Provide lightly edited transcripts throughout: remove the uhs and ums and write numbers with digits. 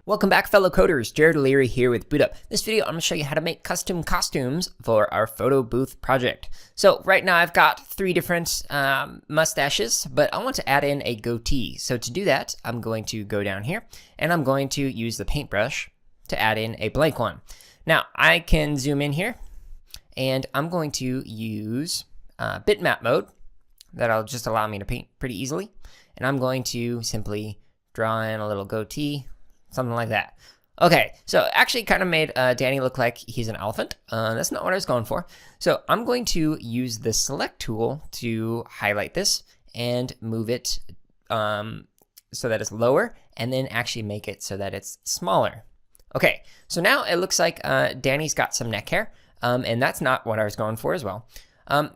Welcome back, fellow coders. Jared O'Leary here with BootUp. This video, I'm going to show you how to make custom costumes for our photo booth project. So right now I've got three different mustaches, but I want to add in a goatee. So to do that, I'm going to go down here and I'm going to use the paintbrush to add in a blank one. Now I can zoom in here and I'm going to use bitmap mode. That'll just allow me to paint pretty easily. And I'm going to simply draw in a little goatee. Something like that. Okay, so actually kind of made Danny look like he's an elephant. That's not what I was going for. So I'm going to use the select tool to highlight this and move it so that it's lower, and then actually make it so that it's smaller. Okay, so now it looks like Danny's got some neck hair, and that's not what I was going for as well.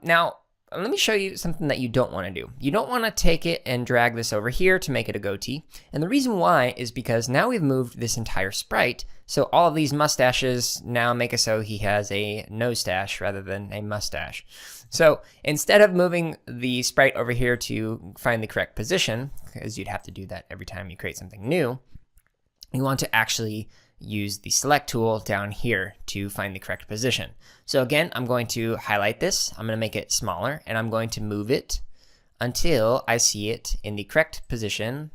Now, let me show you something that you don't want to do. You don't want to take it and drag this over here to make it a goatee. And the reason why is because now we've moved this entire sprite. So all of these mustaches now make it so he has a nose stash rather than a mustache. So instead of moving the sprite over here to find the correct position, because you'd have to do that every time you create something new, you want to actually use the select tool down here to find the correct position. So again, I'm going to highlight this, I'm going to make it smaller, and I'm going to move it until I see it in the correct position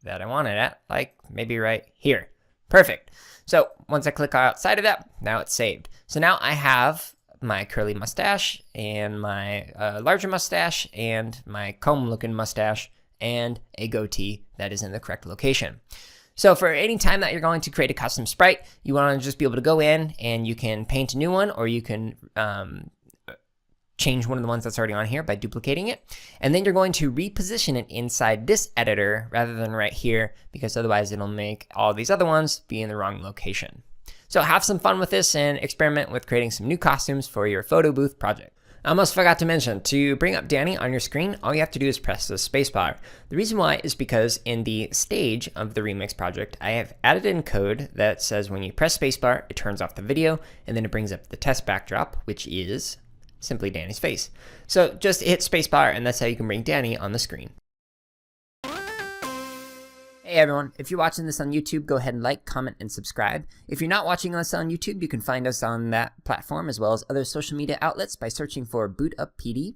that I want it at, like maybe right here. Perfect. So once I click outside of that, now it's saved. So now I have my curly mustache and my larger mustache and my comb looking mustache and a goatee that is in the correct location. So for any time that you're going to create a custom sprite, you want to just be able to go in and you can paint a new one, or you can change one of the ones that's already on here by duplicating it. And then you're going to reposition it inside this editor rather than right here, because otherwise it'll make all these other ones be in the wrong location. So have some fun with this and experiment with creating some new costumes for your photo booth project. I almost forgot to mention, to bring up Danny on your screen, all you have to do is press the spacebar. The reason why is because in the stage of the remix project, I have added in code that says when you press spacebar, it turns off the video, and then it brings up the test backdrop, which is simply Danny's face. So just hit spacebar, and that's how you can bring Danny on the screen. Hey everyone, if you're watching this on YouTube, go ahead and like, comment, and subscribe. If you're not watching us on YouTube, you can find us on that platform as well as other social media outlets by searching for BootUp PD.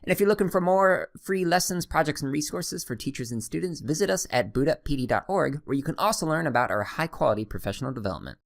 And if you're looking for more free lessons, projects, and resources for teachers and students, visit us at bootuppd.org, where you can also learn about our high-quality professional development.